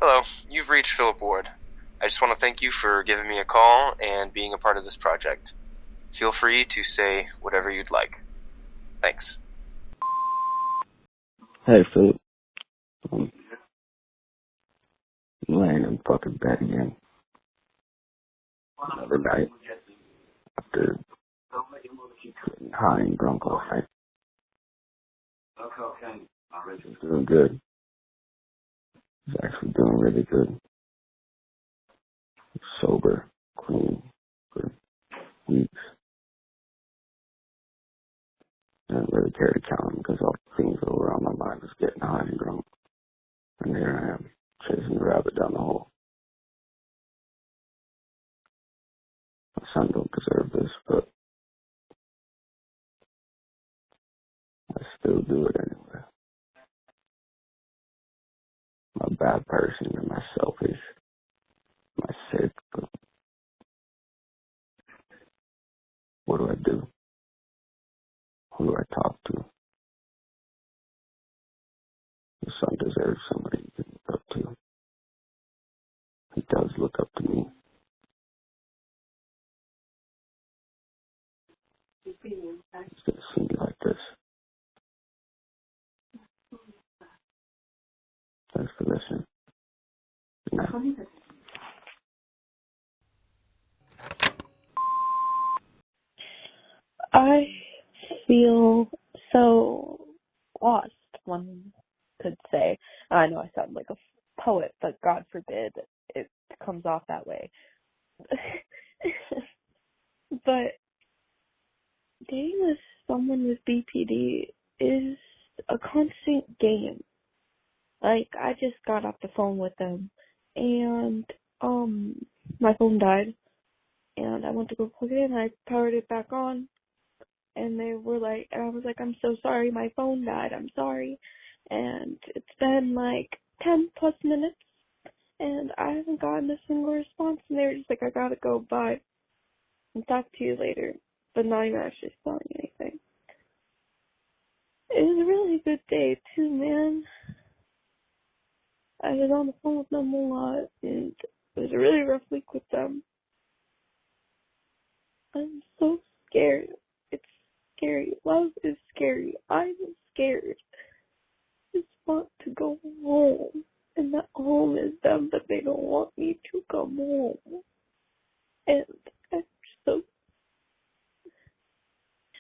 Hello, you've reached Philip Ward. I just want to thank you for giving me a call and being a part of this project. Feel free to say whatever you'd like. Thanks. Hey, Philip. I'm laying in fucking bed again. Another night after getting high and drunk all night. It's doing good. It's actually doing really good. Sober, clean for weeks. I didn't really care to count them because all the things that were on my mind was getting high and drunk. And here I am, chasing the rabbit down the hole. My son don't deserve this, but I still do it anyway. I'm a bad person, am I selfish? Am I sick? But what do I do? Who do I talk to? The son deserves somebody he can look up to. He does look up to me. It's gonna seem like this. Thanks for listening. Good night. I feel so lost, one could say. I know I sound like a poet, but God forbid it comes off that way. But dating with someone with BPD is a constant game. Like, I just got off the phone with them, and my phone died, and I went to go plug it in, I powered it back on, and they were like, and I was like, I'm so sorry, my phone died, I'm sorry. And it's been like 10 plus minutes, and I haven't gotten a single response, and they were just like, I gotta go, bye. I'll talk to you later. But not even actually selling anything. It was a really good day, too, man. I was on the phone with them a lot, and it was a really rough week with them. I'm so scared. It's scary. Love is scary. I'm scared. I just want to go home. And that home is them, but they don't want me to come home. And I'm so...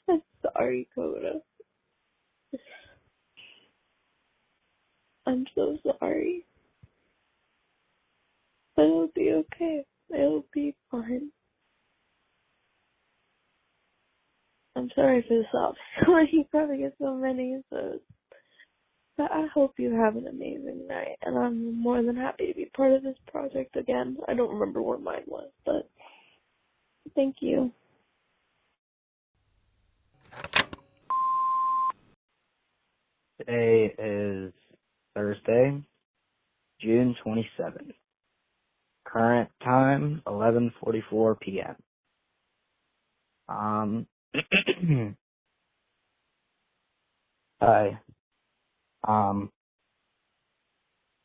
I'm sorry, Coda. I'm so sorry. But it'll be okay. It'll be fine. I'm sorry for the soft story. You probably get so many, so... But I hope you have an amazing night, and I'm more than happy to be part of this project again. I don't remember where mine was, but thank you. Today is Thursday, June 27th. Current time, 11:44 p.m. Hi.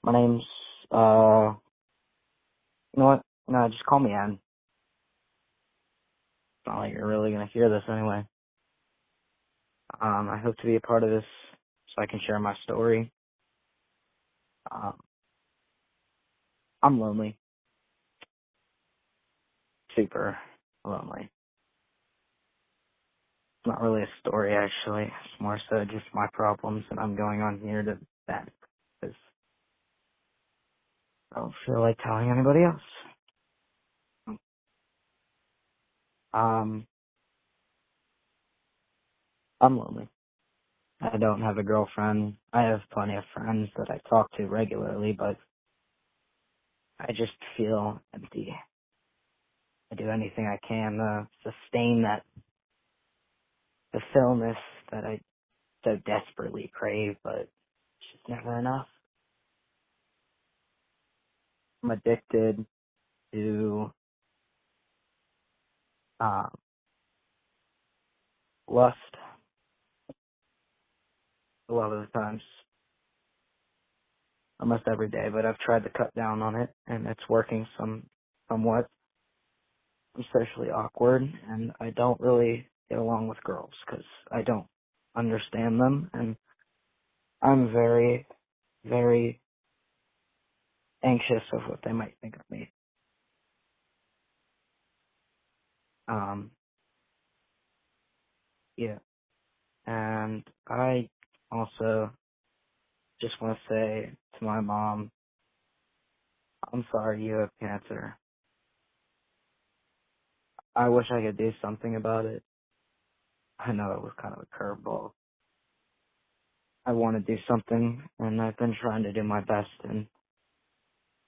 My name's, you know what? No, just call me Ann. It's not like you're really gonna hear this anyway. I hope to be a part of this so I can share my story. I'm lonely. Super lonely. It's not really a story, actually. It's more so just my problems that I'm going on here to vent, because I don't feel like telling anybody else. I'm lonely. I don't have a girlfriend. I have plenty of friends that I talk to regularly, but I just feel empty. I do anything I can to sustain that fulfillment that I so desperately crave, but it's just never enough. I'm addicted to lust a lot of the times. almost every day, but I've tried to cut down on it, and it's working somewhat. I'm socially awkward, and I don't really get along with girls because I don't understand them, and I'm very, very anxious of what they might think of me. Yeah. And I also just want to say to my mom, I'm sorry you have cancer. I wish I could do something about it. I know it was kind of a curveball. I want to do something, and I've been trying to do my best, and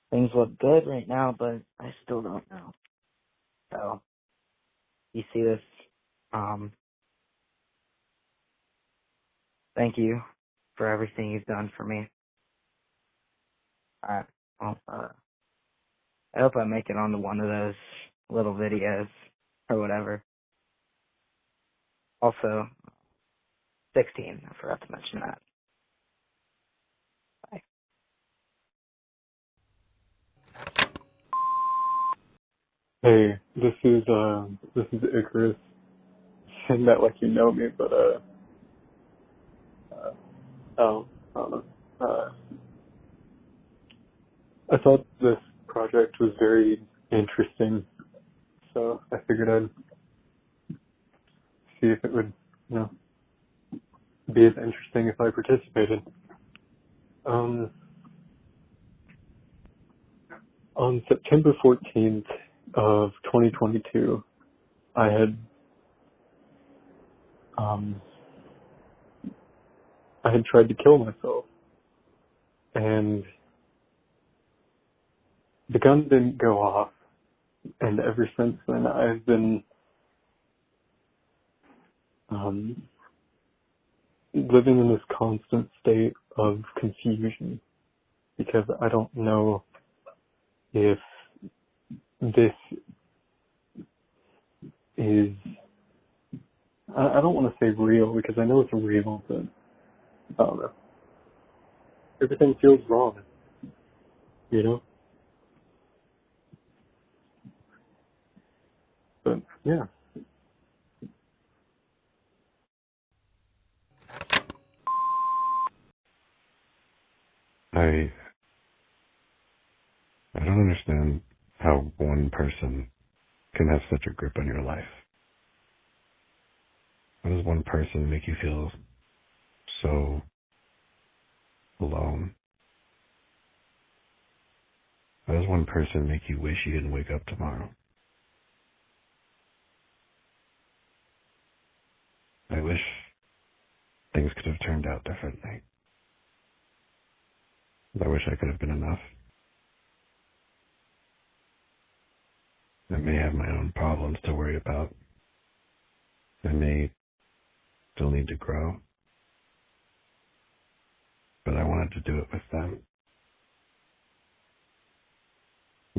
things look good right now, but I still don't know. So, you see this, thank you for everything you've done for me. Alright, well, I hope I make it onto one of those little videos, or whatever. Also, 16, I forgot to mention that. Bye. Hey, this is Icarus. Saying that like you know me, but I don't know. I thought this project was very interesting, so I figured I'd see if it would, be as interesting if I participated. On September 14th of 2022, I had tried to kill myself, and the gun didn't go off, and ever since then I've been living in this constant state of confusion because I don't know if this is, I don't want to say real because I know it's real, but I don't know. Everything feels wrong, But yeah. I don't understand how one person can have such a grip on your life. How does one person make you feel so alone? How does one person make you wish you didn't wake up tomorrow? I wish things could have turned out differently. I wish I could have been enough. I may have my own problems to worry about. I may still need to grow. But I wanted to do it with them.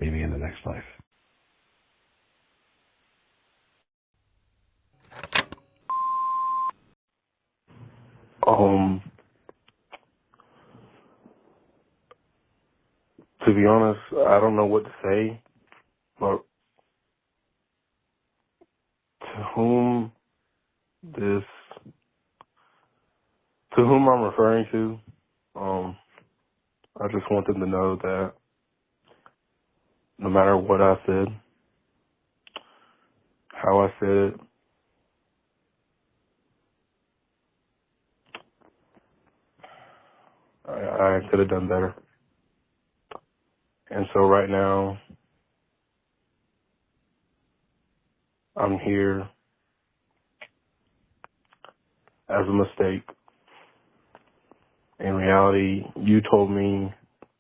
Maybe in the next life. To be honest, I don't know what to say, but to whom I'm referring to, I just want them to know that no matter what I said, how I said it, I could have done better. And so right now, I'm here as a mistake. In reality, you told me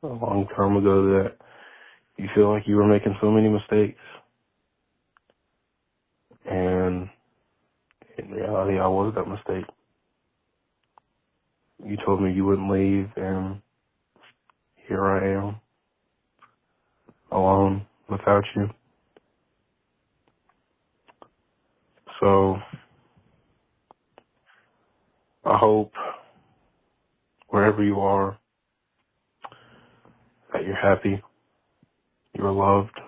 a long time ago that you feel like you were making so many mistakes. And in reality, I was that mistake. You told me you wouldn't leave, and here I am, alone, without you. So, I hope, wherever you are, that you're happy, you're loved,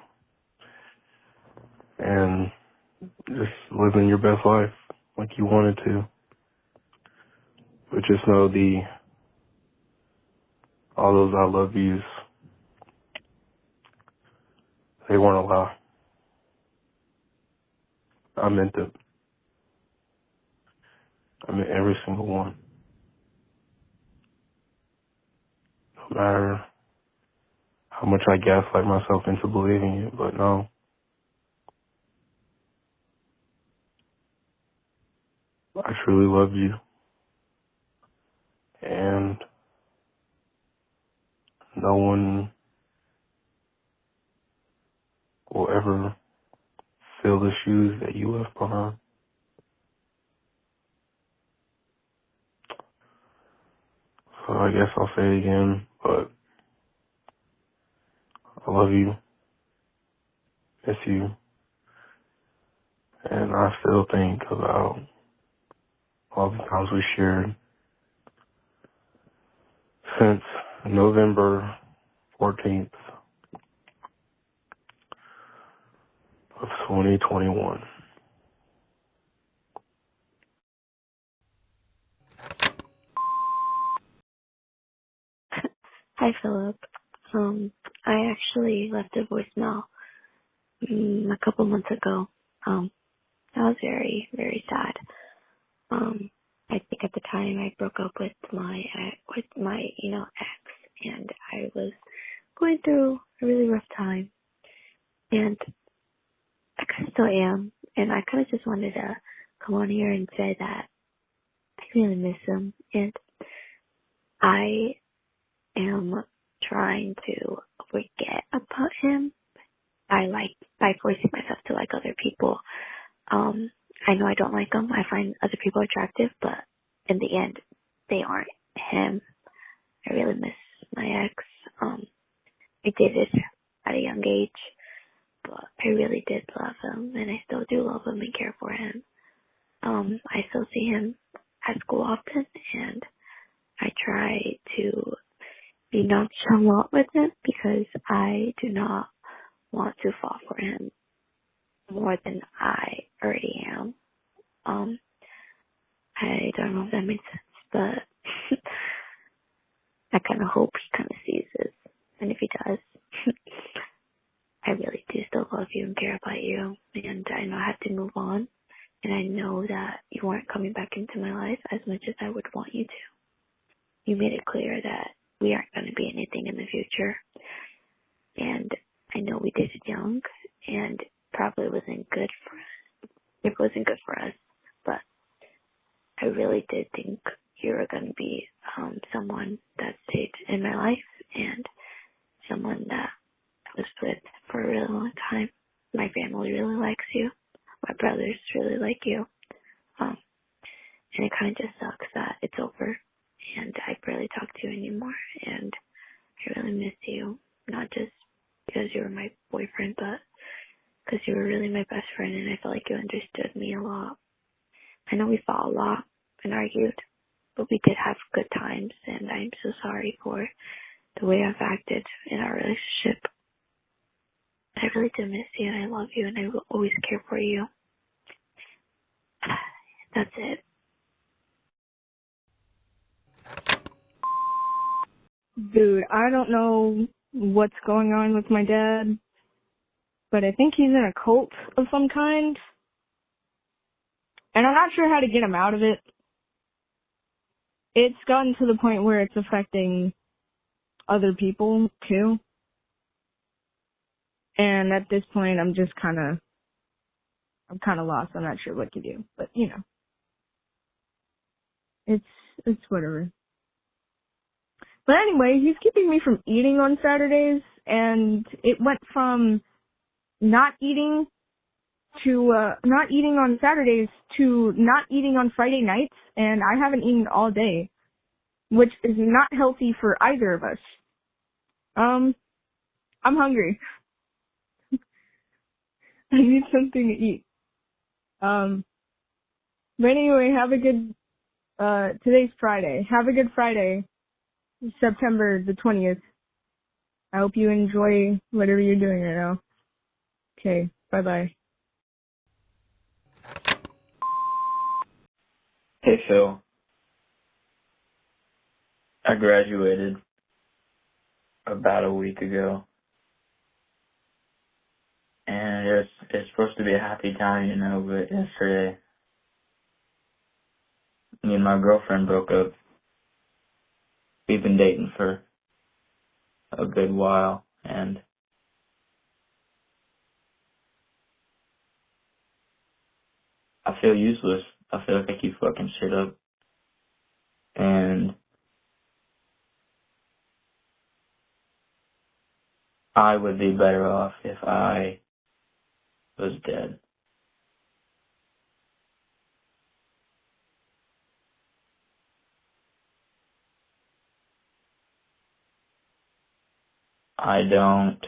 and just living your best life like you wanted to. But just know all those I love yous, they weren't a lie. I meant it. I meant every single one. No matter how much I gaslight myself into believing it, but no. I truly love you. And no one will ever fill the shoes that you left behind. So I guess I'll say it again, but I love you, miss you, and I still think about all the times we shared since November 14th of 2021. Hi, Philip. I actually left a voicemail a couple months ago. I was very, very sad. I think at the time I broke up with my ex, and I was going through a really rough time, and I kind of still am, and I kind of just wanted to come on here and say that I really miss him, and I am trying to forget about him by forcing myself to like other people. I know I don't like them. I find other people attractive, but in the end, they aren't him. I really miss my ex. I dated at a young age, but I really did love him, and I still do love him and care for him. I still see him at school often, and I try to be nonchalant with him because I do not want to fall for him more than I already am. I don't know if that makes sense, but I kind of hope he kind of sees this. And if he does, I really do still love you and care about you. And I know I have to move on. And I know that you aren't coming back into my life as much as I would want you to. You made it clear that we aren't going to be anything in the future. And I know we dated young, and probably wasn't good for us. It wasn't good for us, but I really did think you were going to be someone that stayed in my life and someone that I was with for a really long time. My family really likes you. My brothers really like you. And it kind of just sucks that it's over and I barely talk to you anymore. And I really miss you, not just because you were my boyfriend, but because you were really my best friend, and I felt like you understood me a lot. I know we fought a lot and argued, but we did have good times, and I'm so sorry for the way I've acted in our relationship. I really do miss you, and I love you, and I will always care for you. That's it. Dude, I don't know what's going on with my dad, but I think he's in a cult of some kind, and I'm not sure how to get him out of it. It's gotten to the point where it's affecting other people, too. And at this point, I'm kind of lost. I'm not sure what to do, but, you know, it's whatever. But anyway, he's keeping me from eating on Saturdays, and it went from not eating to not eating on Saturdays to not eating on Friday nights, and I haven't eaten all day, which is not healthy for either of us. I'm hungry. I need something to eat. But anyway, have a good, today's Friday. Have a good Friday, September the 20th. I hope you enjoy whatever you're doing right now. Okay, bye-bye. Hey Phil, I graduated about a week ago, and it's supposed to be a happy time, but yesterday, me and my girlfriend broke up. We've been dating for a good while, and I feel useless. I feel like I keep fucking shit up, and I would be better off if I was dead. I don't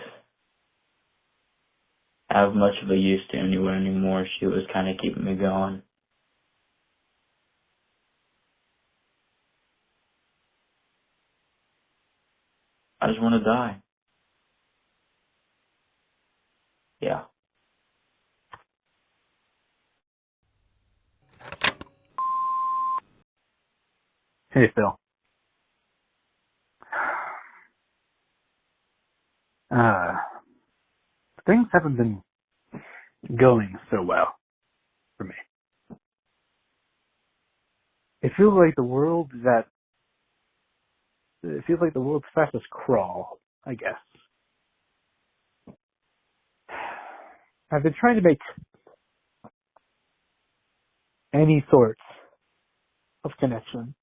have much of a use to anyone anymore. She was kind of keeping me going. I just want to die. Yeah. Hey, Phil. Things haven't been going so well for me. It feels like the world's fastest crawl, I guess. I've been trying to make any sort of connection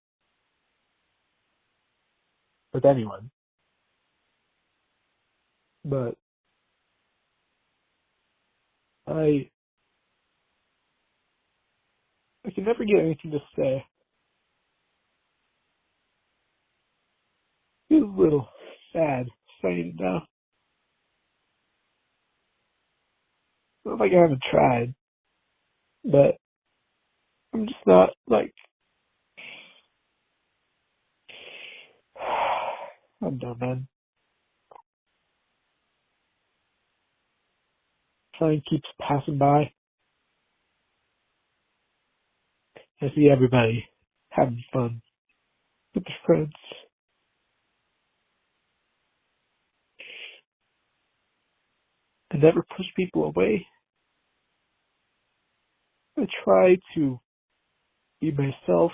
with anyone, but I can never get anything to say. It feels a little sad saying it now. Not like I haven't tried, but I'm just not I'm done, man. Time keeps passing by. I see everybody having fun with their friends. I never push people away. I try to be myself.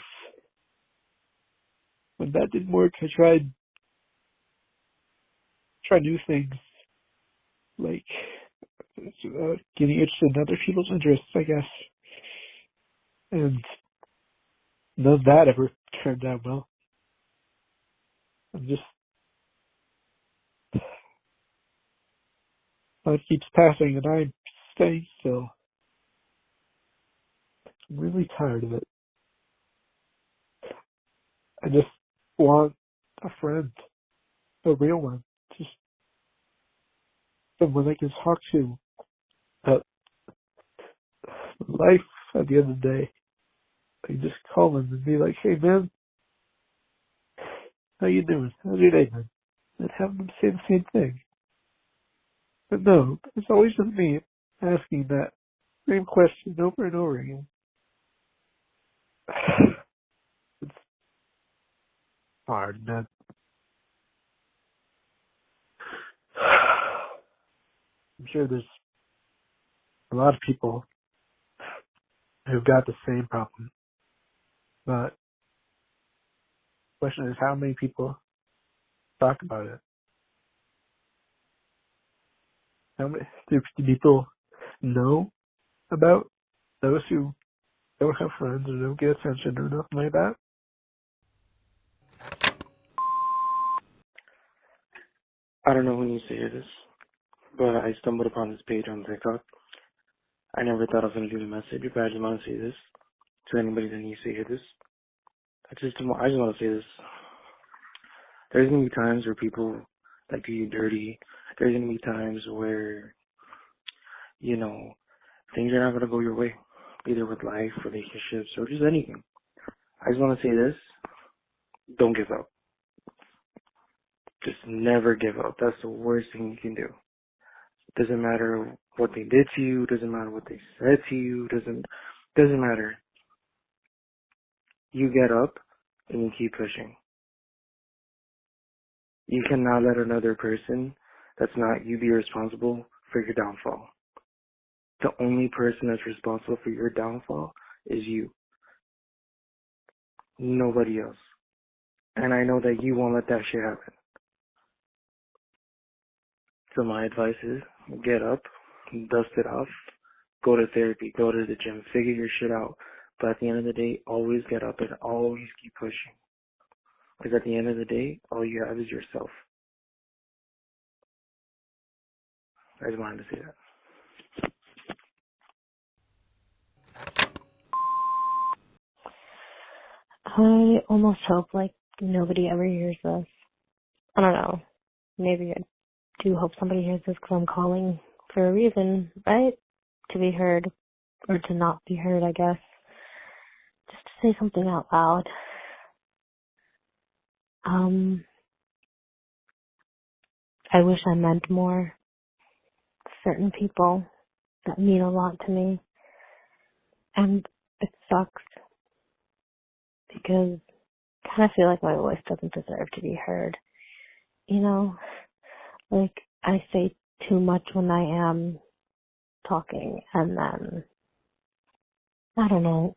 When that didn't work, I tried new things, like getting interested in other people's interests, I guess. And none of that ever turned out well. Life keeps passing and I'm staying still. I'm really tired of it. I just want a friend, a real one, just someone I can talk to about life at the end of the day. I just call them and be like, hey man, how you doing? How's your day been? And have them say the same thing. But no, it's always just me asking that same question over and over again. It's hard, man. I'm sure there's a lot of people who've got the same problem. But the question is, how many people talk about it? How many do people know about those who don't have friends or don't get attention or nothing like that? I don't know who needs to hear this, but I stumbled upon this page on TikTok. I never thought I was going to leave a message, but I just want to say this to anybody that needs to hear this. I just want to say this. There's going to be times where people like to get dirty. There's going to be times where, things are not going to go your way, either with life, relationships, or just anything. I just want to say this. Don't give up. Just never give up. That's the worst thing you can do. Doesn't matter what they did to you, doesn't matter what they said to you, doesn't matter. You get up and you keep pushing. You cannot let another person that's not you be responsible for your downfall. The only person that's responsible for your downfall is you. Nobody else. And I know that you won't let that shit happen. So my advice is get up, dust it off, go to therapy, go to the gym, figure your shit out. But at the end of the day, always get up and always keep pushing. Because at the end of the day, all you have is yourself. I just wanted to say that. I almost hope, like, nobody ever hears this. I don't know. Maybe I do hope somebody hears this because I'm calling for a reason, right? To be heard. Or to not be heard, I guess. Just to say something out loud. I wish I meant more. Certain people that mean a lot to me. And it sucks. Because I kind of feel like my voice doesn't deserve to be heard. You know? Like, I say too much when I am talking, and then, I don't know,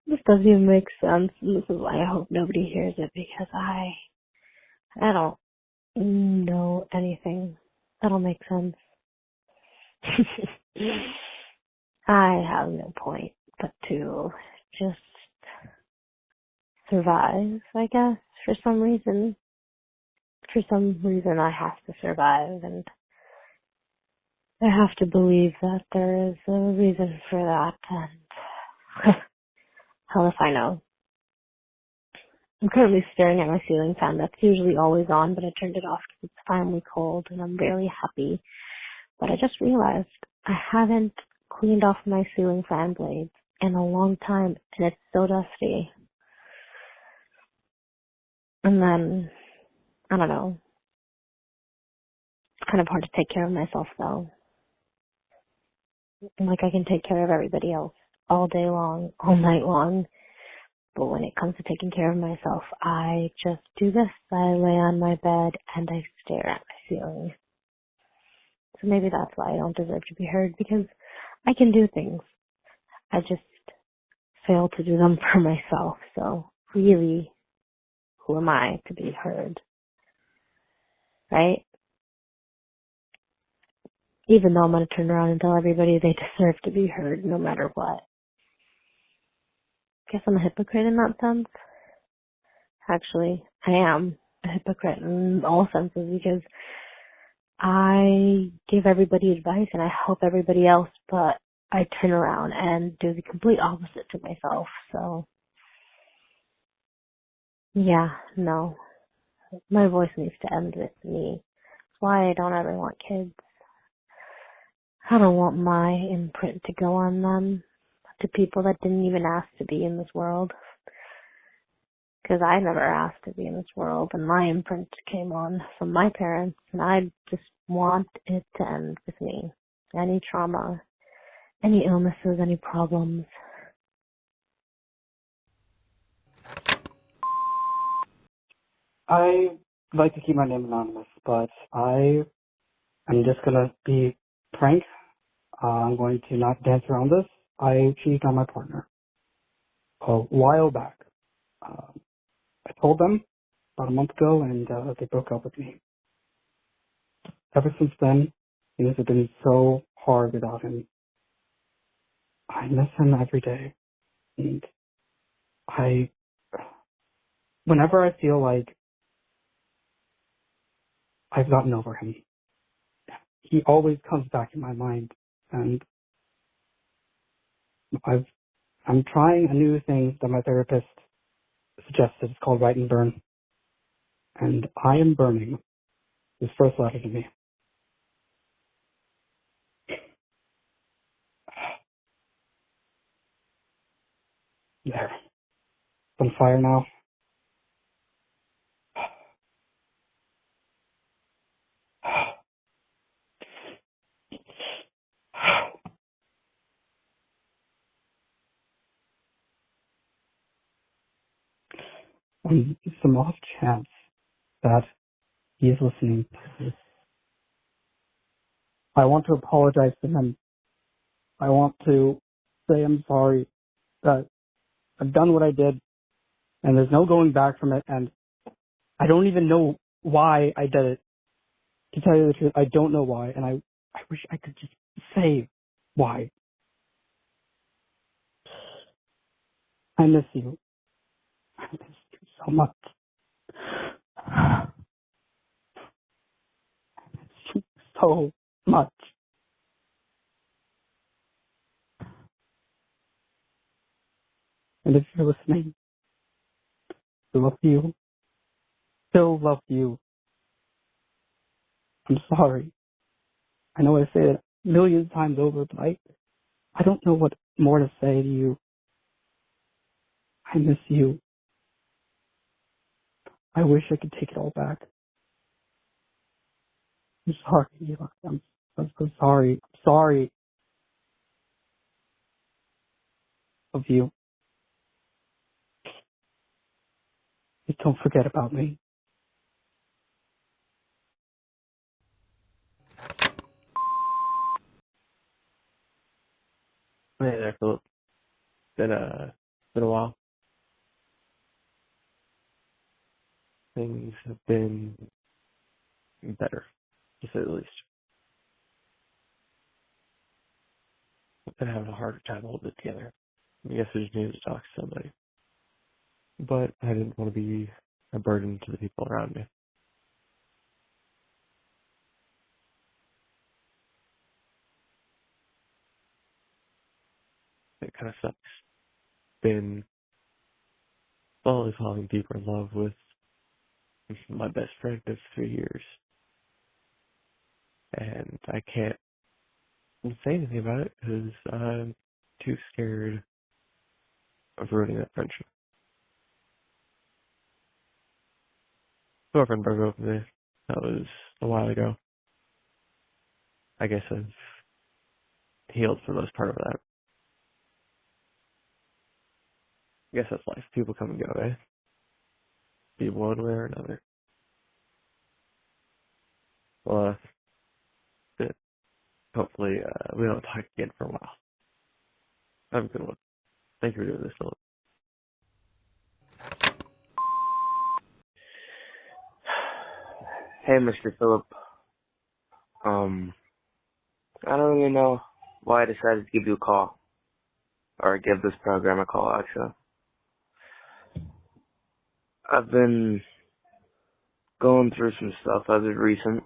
this doesn't even make sense, and this is why I hope nobody hears it, because I don't know anything that'll make sense. I have no point but to just survive, I guess, for some reason. For some reason I have to survive, and I have to believe that there is a reason for that, and hell if I know. I'm currently staring at my ceiling fan that's usually always on, but I turned it off because it's finally cold, and I'm really happy. But I just realized I haven't cleaned off my ceiling fan blades in a long time, and it's so dusty. And then, I don't know. It's kind of hard to take care of myself, though. Like, I can take care of everybody else all day long, all night long. But when it comes to taking care of myself, I just do this. I lay on my bed and I stare at my ceiling. So maybe that's why I don't deserve to be heard, because I can do things. I just fail to do them for myself. So really, who am I to be heard? Right? Even though I'm going to turn around and tell everybody they deserve to be heard no matter what. Guess I'm a hypocrite in that sense. Actually, I am a hypocrite in all senses, because I give everybody advice and I help everybody else, but I turn around and do the complete opposite to myself. So, yeah, no. My voice needs to end with me. That's why I don't ever want kids. I don't want my imprint to go on them, to people that didn't even ask to be in this world. Because I never asked to be in this world, and my imprint came on from my parents, and I just want it to end with me. Any trauma, any illnesses, any problems. I like to keep my name anonymous, but I am just going to be frank. I'm going to not dance around this. I cheated on my partner a while back. I told them about a month ago, and they broke up with me. Ever since then, things have been so hard without him. I miss him every day. And whenever I feel like I've gotten over him, he always comes back in my mind. And I'm trying a new thing that my therapist suggested. It's called Write and Burn. And I am burning his first letter to me. There. It's on fire now. on some off chance that he is listening to this, I want to apologize to him. I want to say I'm sorry that I've done what I did, and there's no going back from it, and I don't even know why I did it. To tell you the truth, I don't know why, and I wish I could just say why. I miss you. I miss you so much. I miss you so much. And if you're listening, I love you. Still love you. I'm sorry. I know I say it millions of times over, but I don't know what more to say to you. I miss you. I wish I could take it all back. I'm sorry, Eli. I'm so sorry. I'm sorry of you. Just don't forget about me. Hey there, Philip. Been a while. Things have been better, to say the least. I've been having a harder time holding it together. I guess I just needed to talk to somebody. But I didn't want to be a burden to the people around me. It kind of sucks. Been slowly falling deeper in love with my best friend of 3 years. And I can't say anything about it because I'm too scared of ruining that friendship. Girlfriend broke up with me. That was a while ago. I guess I've healed for the most part of that. I guess that's life. People come and go, eh? Be one way or another. Well, good. Hopefully, we don't talk again for a while. Have a good one. Thank you for doing this, Philip. Hey, Mr. Phillip. I don't really know why I decided to give you a call. Or give this program a call, actually. I've been going through some stuff as of recent.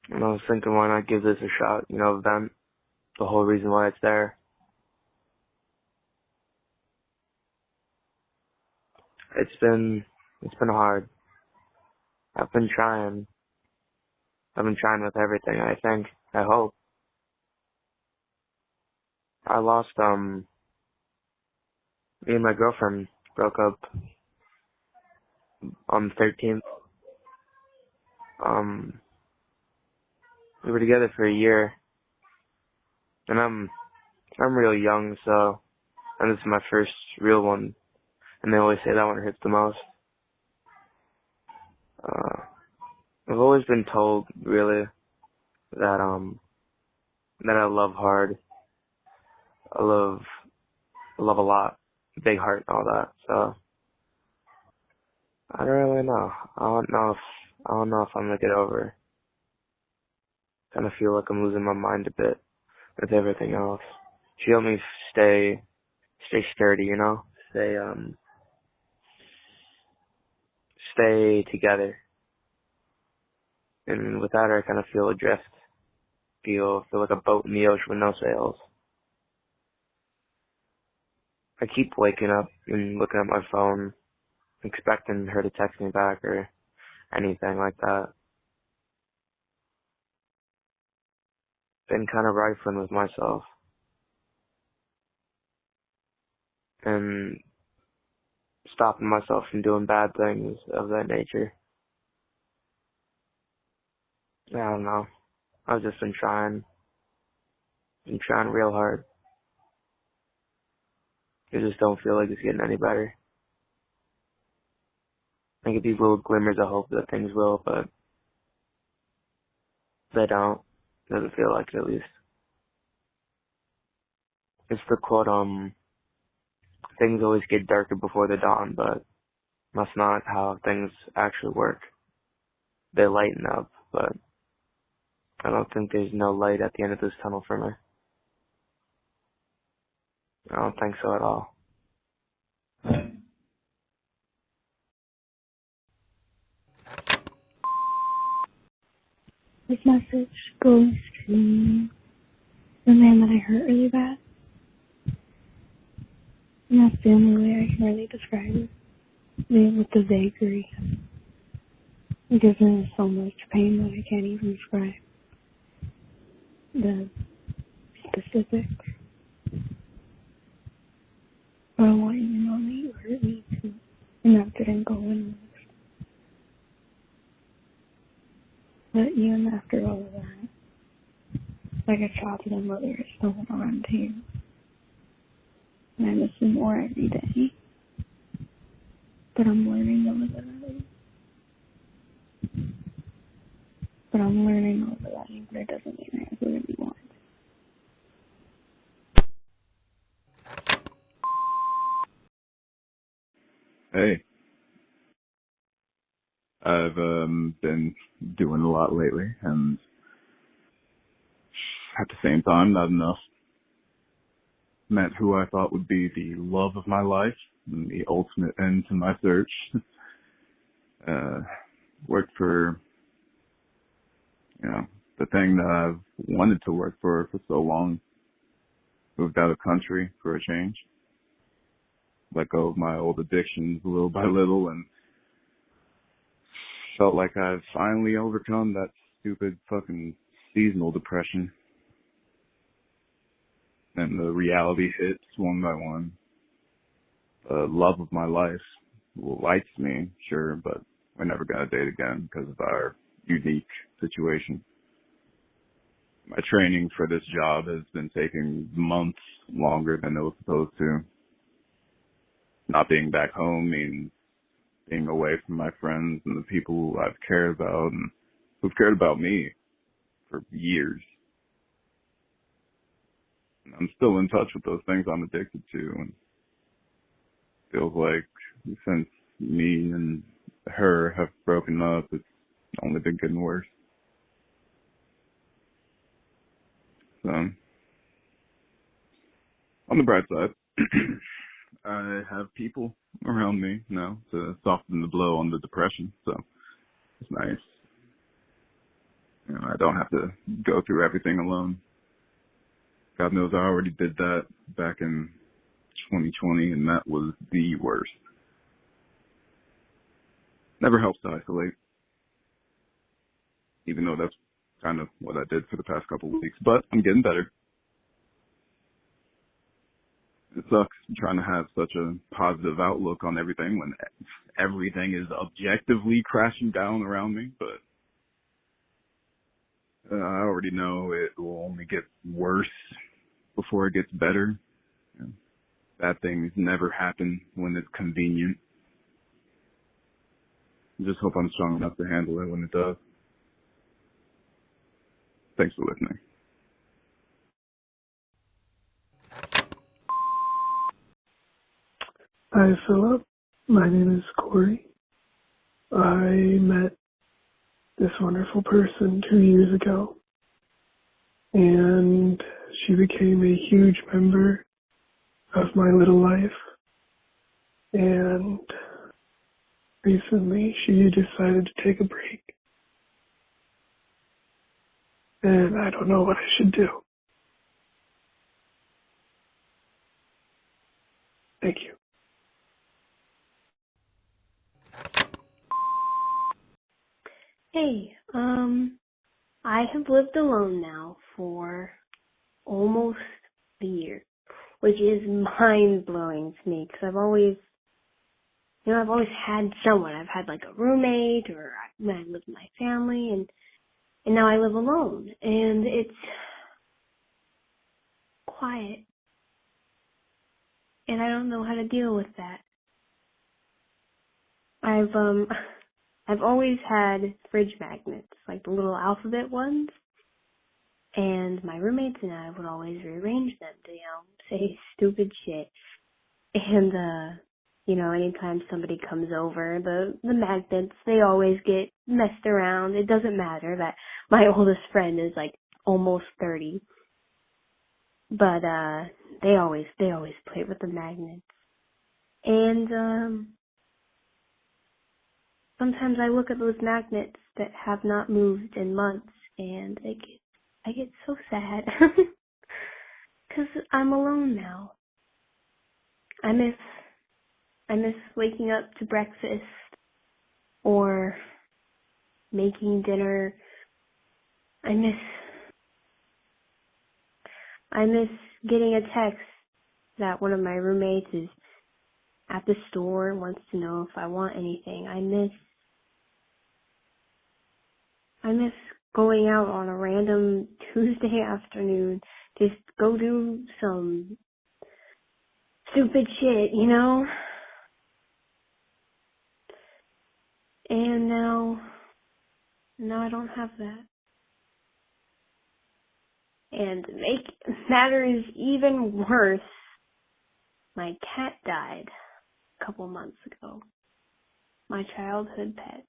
And I was thinking, why not give this a shot, vent the whole reason why it's there. It's been hard. I've been trying with everything, I hope. I lost, me and my girlfriend broke up on the 13th. We were together for a year. And I'm real young, so, and this is my first real one. And they always say that one hurts the most. I've always been told, really, that I love hard. I love a lot. Big heart and all that. So I don't really know. I don't know if I'm gonna get over. Kinda feel like I'm losing my mind a bit with everything else. She helped me stay sturdy, stay together. And without her I kinda feel adrift. Feel like a boat in the ocean with no sails. I keep waking up and looking at my phone, expecting her to text me back or anything like that. Been kind of rifling with myself. And stopping myself from doing bad things of that nature. I don't know. I've just been trying real hard. I just don't feel like it's getting any better. I get these little glimmers of hope that things will, but they don't. Doesn't feel like it, at least. It's the quote, things always get darker before the dawn, but that's not how things actually work. They lighten up, but I don't think there's no light at the end of this tunnel for me. I don't think so at all. This message goes to the man that I hurt really bad. And that's the only way I can really describe it. With the vagary. It gives me so much pain that I can't even describe the specifics. But I want you to know that you hurt me too. And that didn't go in. But even after all of that, like a child to their mother is still around too. And I miss them more every day. But I'm learning to live without it. But I'm learning to live without it, but it doesn't mean I have what I want. Hey. I've been doing a lot lately, and at the same time, not enough. Met who I thought would be the love of my life, and the ultimate end to my search. Worked for, the thing that I've wanted to work for so long. Moved out of country for a change. Let go of my old addictions little by little, and felt like I've finally overcome that stupid fucking seasonal depression. And the reality hits one by one. The love of my life likes me, sure, but we're never gonna date again because of our unique situation. My training for this job has been taking months longer than it was supposed to. Not being back home means being away from my friends and the people who I've cared about and who've cared about me for years. And I'm still in touch with those things I'm addicted to, and feels like since me and her have broken up, it's only been getting worse. So, on the bright side, I have people around me now to soften the blow on the depression, so it's nice. I don't have to go through everything alone. God knows I already did that back in 2020, and that was the worst. Never helps to isolate, even though that's kind of what I did for the past couple of weeks, but I'm getting better. It sucks trying to have such a positive outlook on everything when everything is objectively crashing down around me, but I already know it will only get worse before it gets better. Bad things never happen when it's convenient. I just hope I'm strong enough to handle it when it does. Thanks for listening. Hi, Philip. My name is Corey. I met this wonderful person 2 years ago, and she became a huge member of my little life. And recently, she decided to take a break. And I don't know what I should do. Thank you. Hey, I have lived alone now for almost a year, which is mind-blowing to me because I've always had someone. I've had like a roommate or when I lived with my family, and now I live alone, and it's quiet, and I don't know how to deal with that. I've always had fridge magnets, like the little alphabet ones, and my roommates and I would always rearrange them to, say stupid shit. And, anytime somebody comes over, the magnets, they always get messed around. It doesn't matter that my oldest friend is like almost 30. But, they always play with the magnets. And, sometimes I look at those magnets that have not moved in months, and I get so sad. 'Cause I'm alone now. I miss waking up to breakfast or making dinner. I miss getting a text that one of my roommates is at the store and wants to know if I want anything. I miss going out on a random Tuesday afternoon, just go do some stupid shit, And now I don't have that. And to make matters even worse, my cat died a couple months ago. My childhood pet.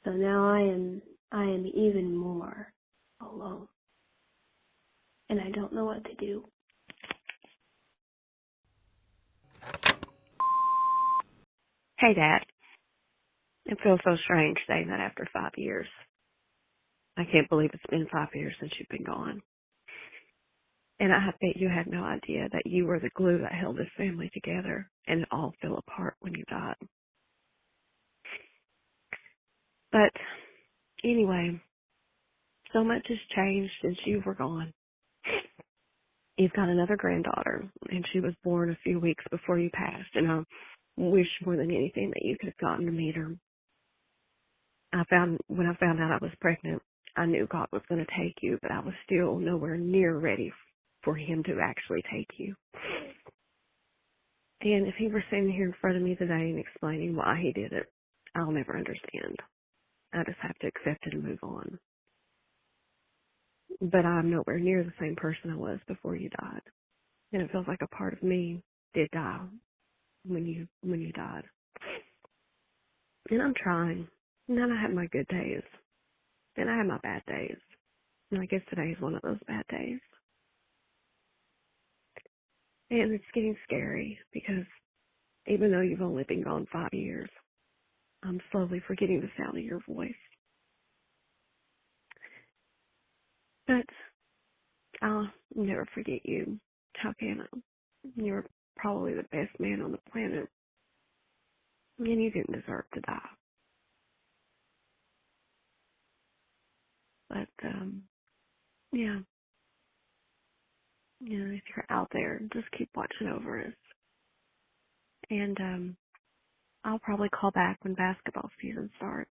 So now I am even more alone. And I don't know what to do. Hey, Dad. It feels so strange saying that after 5 years. I can't believe it's been 5 years since you've been gone. And I bet you had no idea that you were the glue that held this family together, and it all fell apart when you died. But anyway, so much has changed since you were gone. You've got another granddaughter, and she was born a few weeks before you passed, and I wish more than anything that you could have gotten to meet her. When I found out I was pregnant, I knew God was going to take you, but I was still nowhere near ready for him to actually take you. And if he were standing here in front of me today and explaining why he did it, I'll never understand. I just have to accept it and move on. But I'm nowhere near the same person I was before you died. And it feels like a part of me did die when you died. And I'm trying. And then I have my good days. And I have my bad days. And I guess today is one of those bad days. And it's getting scary because even though you've only been gone 5 years, I'm slowly forgetting the sound of your voice. But I'll never forget you. How can I? You're probably the best man on the planet. And you didn't deserve to die. But, yeah. If you're out there, just keep watching over us. And, I'll probably call back when basketball season starts.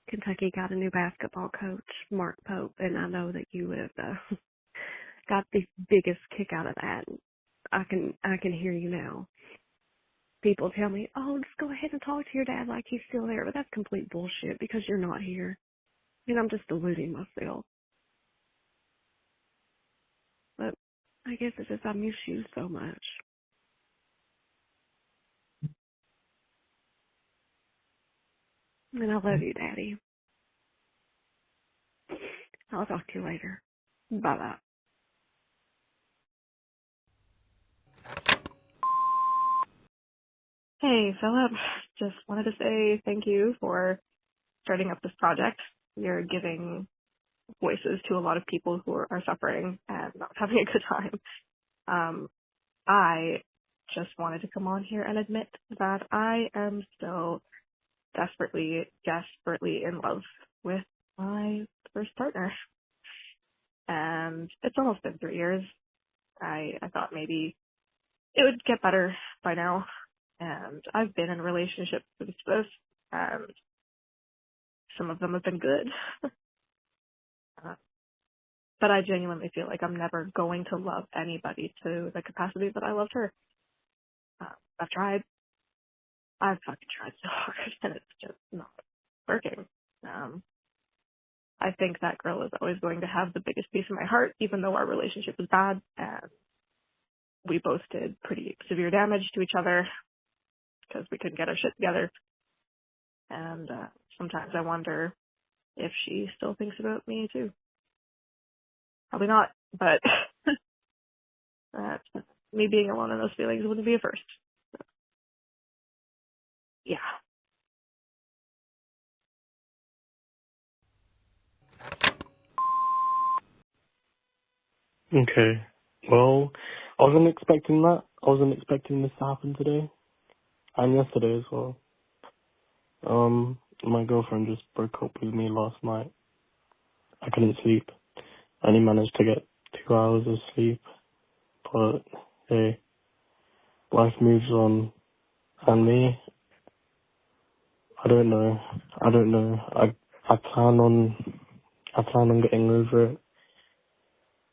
Kentucky got a new basketball coach, Mark Pope, and I know that you would have got the biggest kick out of that. I can hear you now. People tell me, oh, just go ahead and talk to your dad like he's still there, but that's complete bullshit because you're not here. And I'm just deluding myself. But I guess it's just I miss you so much. And I love you, Daddy. I'll talk to you later. Bye-bye. Hey, Philip. Just wanted to say thank you for starting up this project. You're giving voices to a lot of people who are suffering and not having a good time. I just wanted to come on here and admit that I am still desperately in love with my first partner. And it's almost been 3 years. I thought maybe it would get better by now. And I've been in relationships since this, and some of them have been good. But I genuinely feel like I'm never going to love anybody to the capacity that I loved her. I've tried. I've fucking tried so hard and it's just not working. I think that girl is always going to have the biggest piece of my heart, even though our relationship was bad and we both did pretty severe damage to each other because we couldn't get our shit together. And sometimes I wonder if she still thinks about me too. Probably not, but me being alone in those feelings wouldn't be a first. So, yeah. Okay. Well, I wasn't expecting that. I wasn't expecting this to happen today. And yesterday as well. My girlfriend just broke up with me last night. I couldn't sleep. I only managed to get 2 hours of sleep. But, hey, life moves on. And me, I don't know. I plan on getting over it.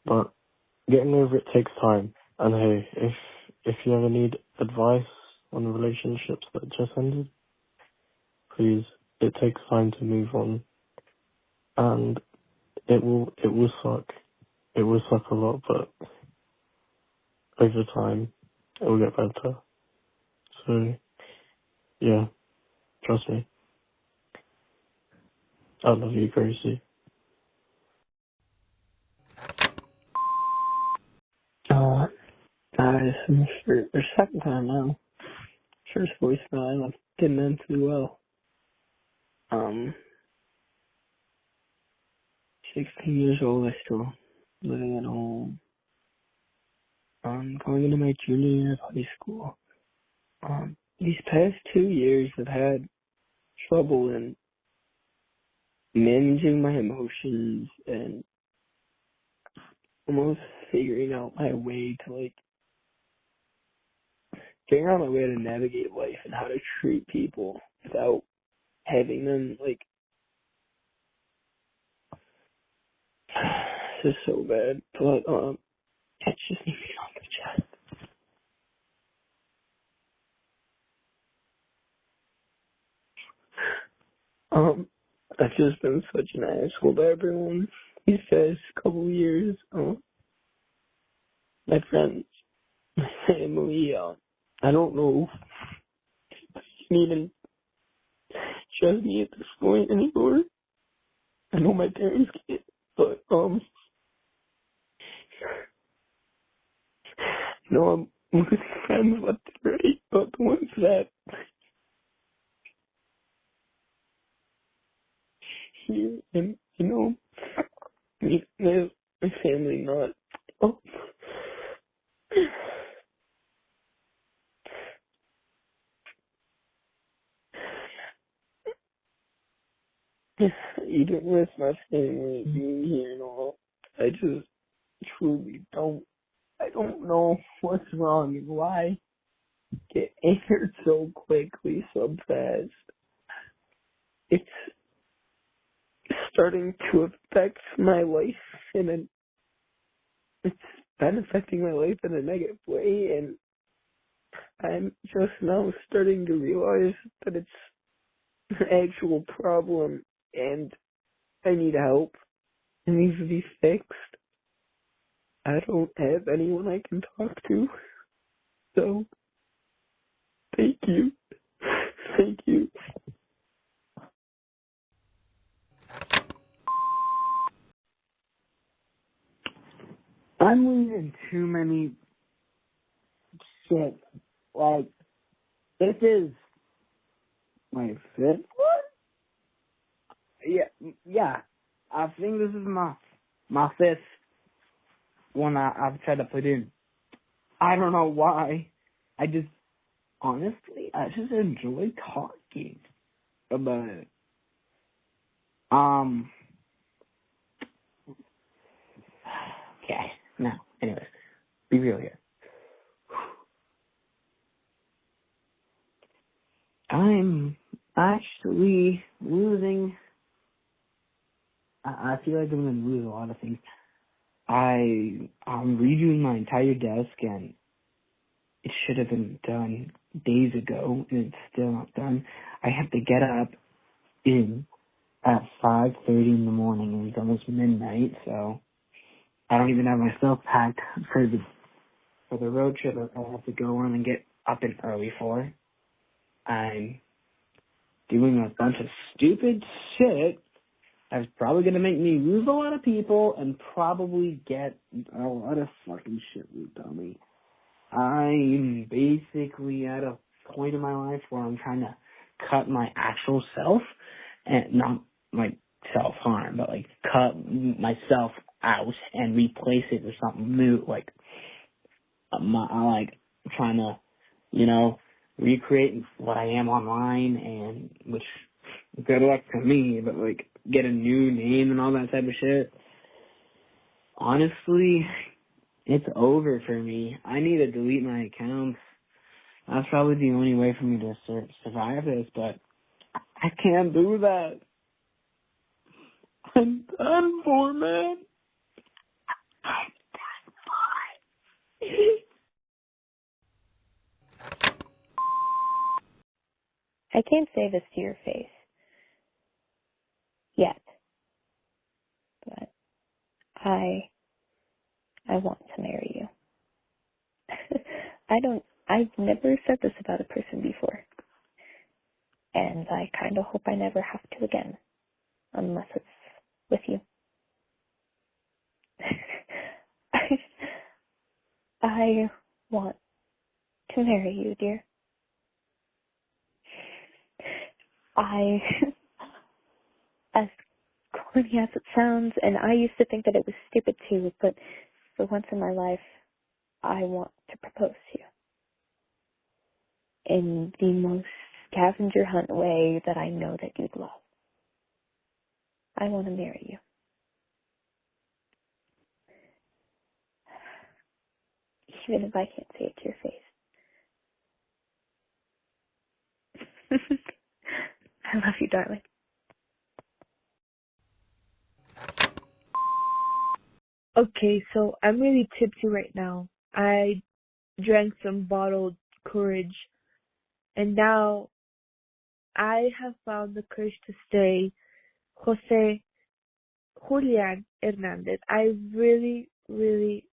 But getting over it takes time. And hey, if you ever need advice on relationships that just ended, please, it takes time to move on. And it will suck. It will suck a lot, but over time it will get better. So yeah, trust me. I love you, Gracie. This is for the second time now. First voicemail I left didn't end too well. 16 years old, I still living at home. Going into my junior year of high school. These past 2 years I've had trouble in managing my emotions and almost figuring out my way to figuring out my way to navigate life and how to treat people without having them this is so bad, but it's just need to get off the chest. I've just been such an asshole to everyone these past couple of years. My friends, my family, I don't know if I can even trust me at this point anymore. I know my parents can't, but I'm losing friends left and right, but the ones that here and my family not. Even with my family being here and all, I just truly don't know what's wrong and why I get angered so quickly, so fast. It's starting to affect my life it's been affecting my life in a negative way, and I'm just now starting to realize that it's an actual problem and I need help. It needs to be fixed. I don't have anyone I can talk to. So, thank you. Thank you. I'm losing too many shit. This is my fifth one? Yeah. I think this is my fifth one I've tried to put in. I don't know why. Honestly, I just enjoy talking about it. Okay. Now, anyways, be real here. I'm actually losing. I feel like I'm going to lose a lot of things. I'm redoing my entire desk, and it should have been done days ago, and it's still not done. I have to get up at 5:30 in the morning, and it's almost midnight, so I don't even have my stuff packed for the road trip that I have to go on and get up and early for. I'm doing a bunch of stupid shit that's probably going to make me lose a lot of people and probably get a lot of fucking shit looped on me. I'm basically at a point in my life where I'm trying to cut my actual self, and not like self-harm, but like cut myself out and replace it with something new, like like trying to, recreate what I am online, and which, good luck to me, but like get a new name and all that type of shit. Honestly, it's over for me. I need to delete my accounts. That's probably the only way for me to survive this, but I can't do that. I'm done for, man. I can't say this to your face yet, but I want to marry you. I've never said this about a person before, and I kind of hope I never have to again, unless it's with you. I want to marry you, dear. As corny as it sounds, and I used to think that it was stupid too, but for once in my life, I want to propose to you. In the most scavenger hunt way that I know that you'd love. I want to marry you. Even if I can't say it to your face. I love you, darling. Okay, so I'm really tipsy right now. I drank some bottled courage, and now I have found the courage to say, Jose Julian Hernandez, I really, really,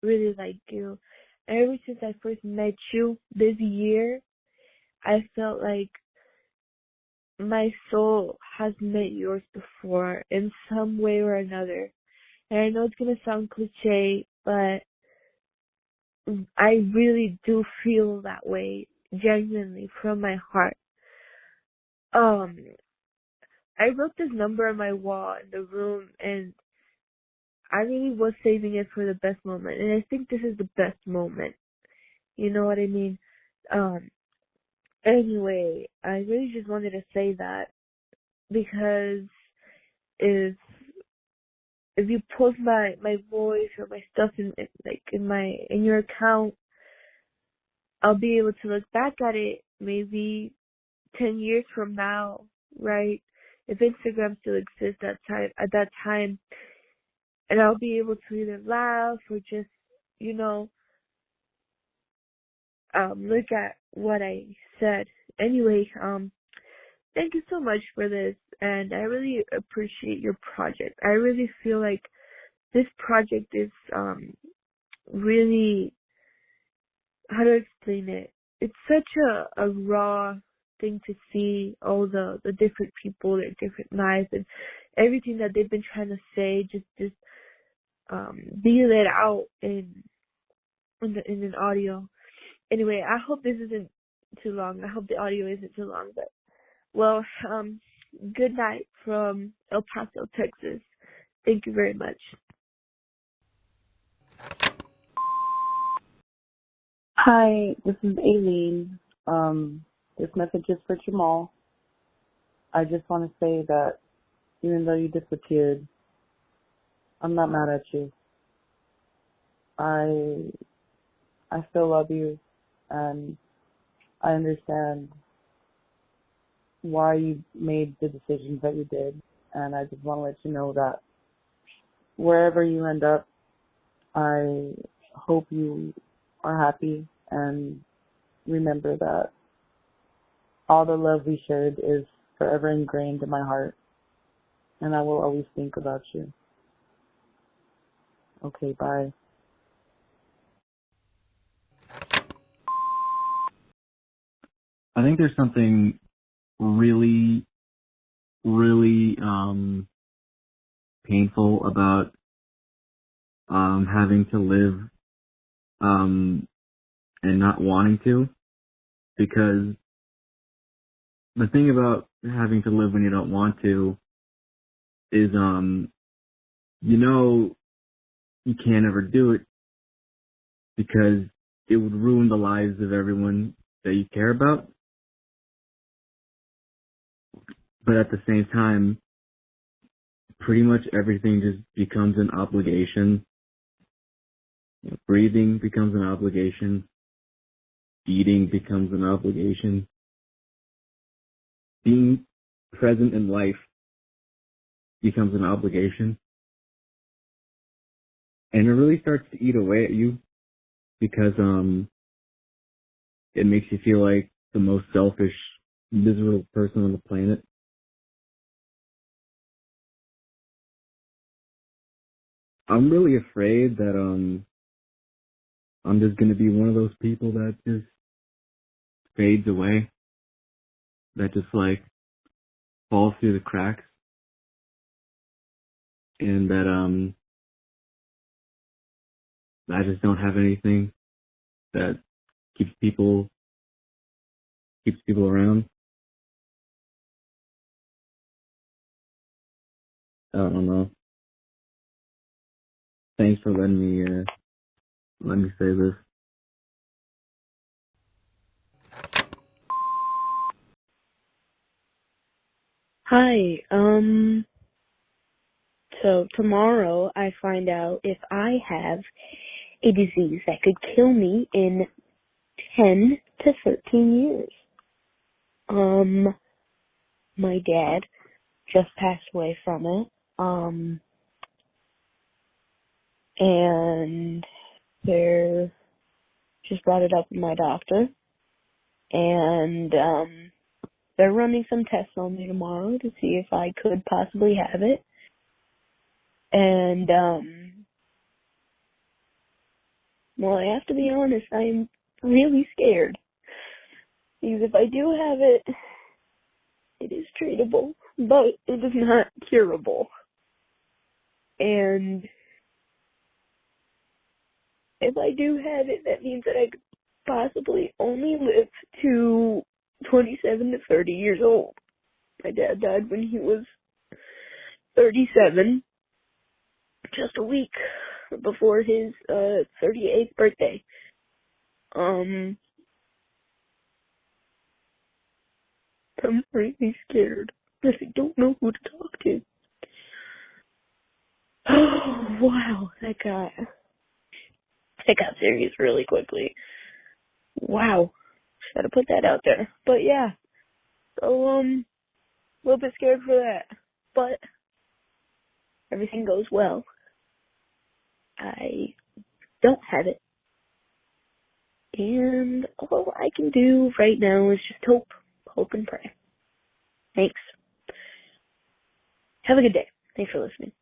really like you. Ever since I first met you this year, I felt like my soul has met yours before in some way or another. And I know it's going to sound cliche, but I really do feel that way, genuinely, from my heart. I wrote this number on my wall in the room, and I really was saving it for the best moment, and I think this is the best moment. You know what I mean? Anyway, I really just wanted to say that, because if you post my voice or my stuff in your account, I'll be able to look back at it maybe 10 years from now, right? If Instagram still exists at that time, and I'll be able to either laugh or just, look at what I said. Anyway, thank you so much for this, and I really appreciate your project. I really feel like this project is really, how to explain it? It's such a raw thing to see all the different people, their different lives, and everything that they've been trying to say, just be let out in an audio. Anyway, I hope this isn't too long. I hope the audio isn't too long, but well, good night from El Paso, Texas. Thank you very much. Hi, this is Aileen. This message is for Jamal. I just want to say that even though you disappeared, I'm not mad at you. I still love you, and I understand why you made the decisions that you did, and I just want to let you know that wherever you end up, I hope you are happy and remember that all the love we shared is forever ingrained in my heart, and I will always think about you. Okay, bye. I think there's something really, really painful about having to live and not wanting to, because the thing about having to live when you don't want to is you can't ever do it because it would ruin the lives of everyone that you care about. But at the same time, pretty much everything just becomes an obligation. Breathing becomes an obligation. Eating becomes an obligation. Being present in life becomes an obligation. And it really starts to eat away at you because it makes you feel like the most selfish, miserable person on the planet. I'm really afraid that I'm just gonna be one of those people that just fades away, that just like falls through the cracks, and that I just don't have anything that keeps people around. I don't know. Thanks for letting me say this. Hi, so tomorrow I find out if I have a disease that could kill me in 10 to 13 years. My dad just passed away from it, and they're just brought it up with my doctor, and, they're running some tests on me tomorrow to see if I could possibly have it. And, well, I have to be honest, I'm really scared. Because if I do have it, it is treatable, but it is not curable. And if I do have it, that means that I could possibly only live to 27 to 30 years old. My dad died when he was 37, just a week before his 38th birthday. I'm really scared. I don't know who to talk to. Oh, wow, that got serious really quickly. Wow, gotta put that out there. But yeah, so a little bit scared for that, but everything goes well. I don't have it, and all I can do right now is just hope and pray. Thanks. Have a good day. Thanks for listening.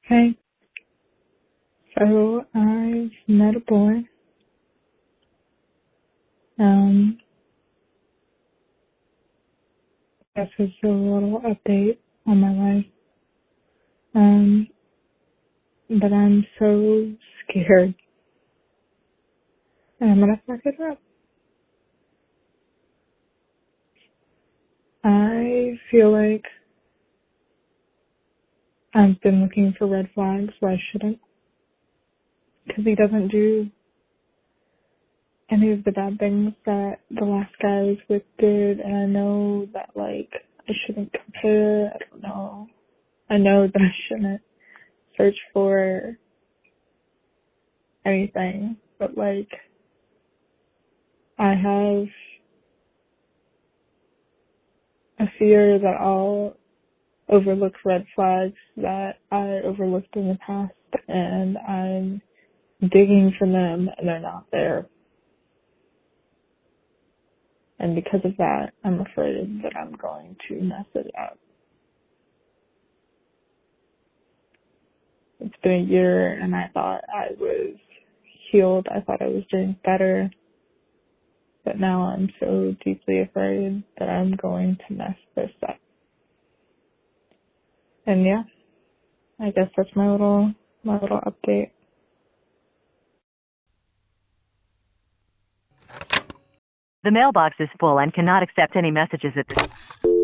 Hey, so I've met a boy. This is a little update on my life. But I'm so scared. And I'm gonna fuck it up. I feel like I've been looking for red flags, but I shouldn't. Because he doesn't do any of the bad things that the last guy I was with did, and I know that, like, I shouldn't compare. I don't know. I know that I shouldn't search for anything, but, like, I have a fear that I'll overlook red flags that I overlooked in the past. and I'm digging for them and they're not there. And because of that, I'm afraid that I'm going to mess it up. It's been a year and I thought I was healed. I thought I was doing better. But now I'm so deeply afraid that I'm going to mess this up. And yeah, I guess that's my little update. The mailbox is full and cannot accept any messages at this